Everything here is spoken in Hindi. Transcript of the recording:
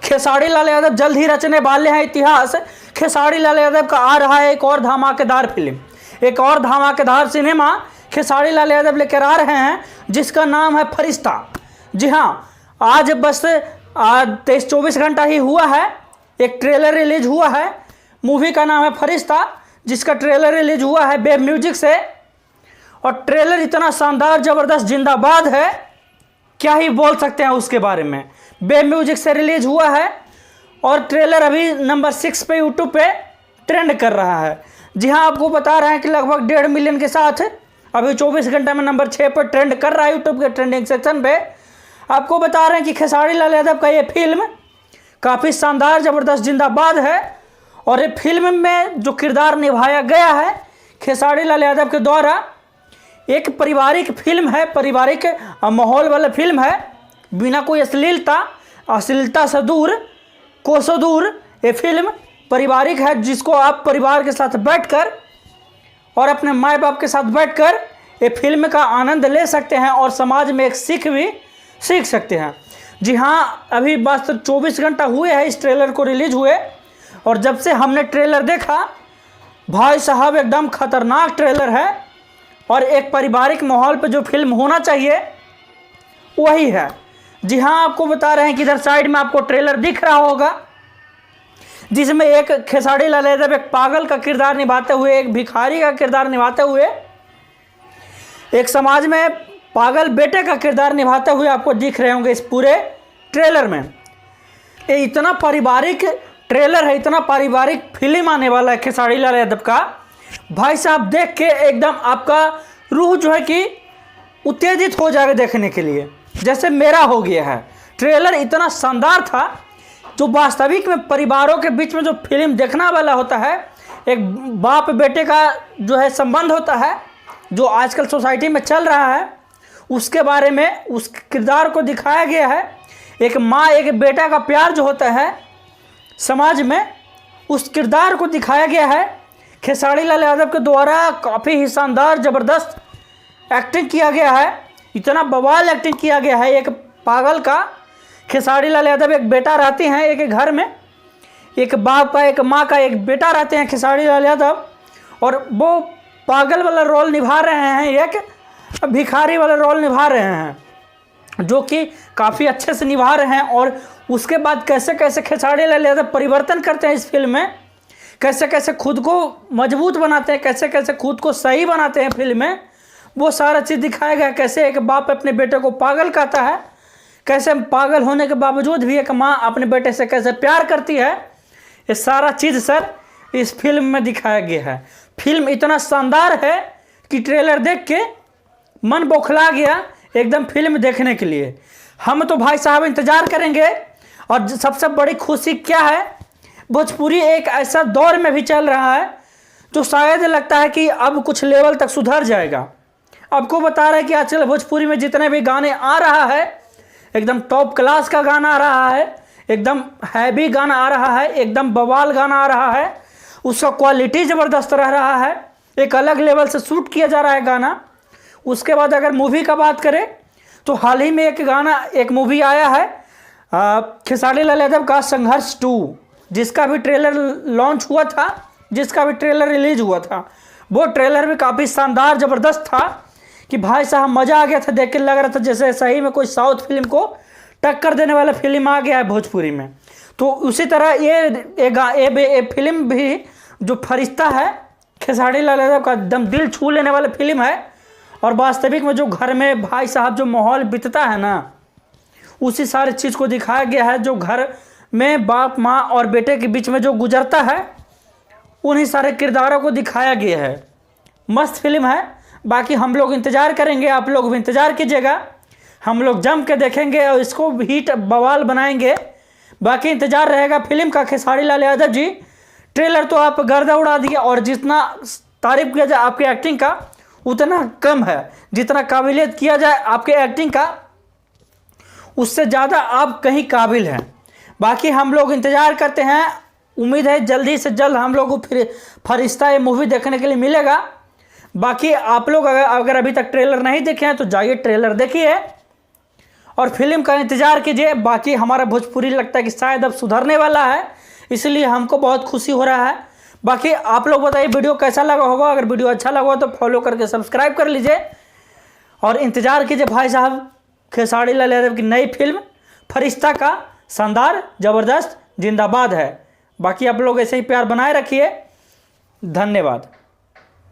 खेसारी लाल यादव जल्द ही रचने वाले हैं इतिहास। खेसारी लाल यादव का आ रहा है एक और धमाकेदार फिल्म, एक और धमाकेदार सिनेमा खेसारी लाल यादव लेकर आ रहे हैं, जिसका नाम है फरिश्ता। जी हाँ, आज बस 23-24 घंटा ही हुआ है, एक ट्रेलर रिलीज हुआ है। मूवी का नाम है फरिश्ता, जिसका ट्रेलर रिलीज हुआ है वेब म्यूजिक से। और ट्रेलर इतना शानदार, ज़बरदस्त, जिंदाबाद है, क्या ही बोल सकते हैं उसके बारे में। वेब म्यूजिक से रिलीज हुआ है और ट्रेलर अभी नंबर 6 पे यूट्यूब पे ट्रेंड कर रहा है। जी हाँ, आपको बता रहे हैं कि लगभग 1.5 मिलियन के साथ अभी 24 घंटे में नंबर 6 पर ट्रेंड कर रहा है यूट्यूब के ट्रेंडिंग सेक्शन पे। आपको बता रहे हैं कि खेसारी लाल यादव का ये फिल्म काफ़ी शानदार, ज़बरदस्त, जिंदाबाद है। और ये फिल्म में जो किरदार निभाया गया है खेसारी लाल यादव के द्वारा, एक पारिवारिक फिल्म है, पारिवारिक माहौल वाला फिल्म है, बिना कोई अश्लीलता से दूर, कोसों दूर। ये फिल्म पारिवारिक है, जिसको आप परिवार के साथ बैठकर और अपने माँ बाप के साथ बैठकर ये फिल्म का आनंद ले सकते हैं और समाज में एक सीख भी सीख सकते हैं। जी हाँ, अभी बस 24 घंटा हुए हैं इस ट्रेलर को रिलीज हुए, और जब से हमने ट्रेलर देखा, भाई साहब एकदम खतरनाक ट्रेलर है। और एक पारिवारिक माहौल पे जो फिल्म होना चाहिए वही है। जी हाँ, आपको बता रहे हैं कि इधर साइड में आपको ट्रेलर दिख रहा होगा, जिसमें एक खेसारी लाल यादव एक पागल का किरदार निभाते हुए, एक भिखारी का किरदार निभाते हुए, एक समाज में पागल बेटे का किरदार निभाते हुए आपको दिख रहे होंगे इस पूरे ट्रेलर में। ये इतना पारिवारिक ट्रेलर है, इतना पारिवारिक फिल्म आने वाला है खेसारी लाल यादव का, भाई साहब देख के एकदम आपका रूह जो है कि उत्तेजित हो जाएगा देखने के लिए, जैसे मेरा हो गया है। ट्रेलर इतना शानदार था, जो वास्तविक में परिवारों के बीच में जो फिल्म देखना वाला होता है, एक बाप बेटे का जो है संबंध होता है, जो आजकल सोसाइटी में चल रहा है, उसके बारे में उस किरदार को दिखाया गया है। एक माँ एक बेटा का प्यार जो होता है समाज में, उस किरदार को दिखाया गया है खेसारी लाल यादव के द्वारा। काफ़ी ही शानदार, ज़बरदस्त एक्टिंग किया गया है, इतना बवाल एक्टिंग किया गया है। एक पागल का खेसारी लाल यादव, एक बेटा रहते हैं एक घर में, एक बाप का, एक माँ का, एक बेटा रहते हैं खेसारी लाल यादव, और वो पागल वाला रोल निभा रहे हैं, एक भिखारी वाला रोल निभा रहे हैं, जो कि काफ़ी अच्छे से निभा रहे हैं। और उसके बाद कैसे कैसे खेसारी लाल यादव परिवर्तन करते हैं इस फिल्म में, कैसे कैसे खुद को मजबूत बनाते हैं, कैसे कैसे खुद को सही बनाते हैं फिल्म में, वो सारा चीज़ दिखाया गया। कैसे एक बाप अपने बेटे को पागल कहता है, कैसे पागल होने के बावजूद भी एक माँ अपने बेटे से कैसे प्यार करती है, ये सारा चीज़ सर इस फिल्म में दिखाया गया है। फिल्म इतना शानदार है कि ट्रेलर देख के मन बौखला गया एकदम फिल्म देखने के लिए। हम तो भाई साहब इंतज़ार करेंगे। और सबसे बड़ी खुशी क्या है, भोजपुरी एक ऐसा दौर में भी चल रहा है जो शायद लगता है कि अब कुछ लेवल तक सुधर जाएगा। आपको बता रहा है कि आजकल भोजपुरी में जितने भी गाने आ रहा है, एकदम टॉप क्लास का गाना आ रहा है, एकदम हैवी गाना आ रहा है, एकदम बवाल गाना आ रहा है, उसका क्वालिटी ज़बरदस्त रह रहा है, एक अलग लेवल से शूट किया जा रहा है गाना। उसके बाद अगर मूवी का बात करें तो हाल ही में एक मूवी आया है खेसारी लाल यादव का, संघर्ष 2, जिसका भी ट्रेलर लॉन्च हुआ था, जिसका भी ट्रेलर रिलीज हुआ था। वो ट्रेलर भी काफ़ी शानदार, ज़बरदस्त था कि भाई साहब मज़ा आ गया था देख के। लग रहा था जैसे सही में कोई साउथ फिल्म को टक्कर देने वाला फिल्म आ गया है भोजपुरी में। तो उसी तरह ये फिल्म भी जो फरिश्ता है खेसारी लाल यादव का, एकदम दिल छू लेने वाला फिल्म है। और वास्तविक में जो घर में भाई साहब जो माहौल बीतता है ना, उसी सारी चीज़ को दिखाया गया है। जो घर में बाप माँ और बेटे के बीच में जो गुजरता है, उन्हीं सारे किरदारों को दिखाया गया है। मस्त फिल्म है। बाकी हम लोग इंतज़ार करेंगे, आप लोग भी इंतज़ार कीजिएगा, हम लोग जम के देखेंगे और इसको हिट बवाल बनाएंगे। बाकी इंतज़ार रहेगा फिल्म का। खेसारी लाल यादव जी, ट्रेलर तो आप गर्दा उड़ा दिए, और जितना तारीफ़ किया जाए आपकी एक्टिंग का उतना कम है। जितना काबिलियत किया जाए आपके एक्टिंग का, उससे ज़्यादा आप कहीं काबिल हैं। बाकी हम लोग इंतज़ार करते हैं, उम्मीद है जल्दी से जल्द हम लोग को फिर फरिश्ता ये मूवी देखने के लिए मिलेगा। बाकी आप लोग अगर अभी तक ट्रेलर नहीं देखे हैं तो जाइए ट्रेलर देखिए और फिल्म का इंतज़ार कीजिए। बाकी हमारा भोजपुरी लगता है कि शायद अब सुधरने वाला है, इसलिए हमको बहुत खुशी हो रहा है। बाकी आप लोग बताइए वीडियो कैसा लगा होगा। अगर वीडियो अच्छा लगा हो तो फॉलो करके सब्सक्राइब कर लीजिए और इंतज़ार कीजिए भाई साहब खेसारी लाल यादव की नई फिल्म फरिश्ता का। शानदार, ज़बरदस्त, जिंदाबाद है। बाकी आप लोग ऐसे ही प्यार बनाए रखिए। धन्यवाद।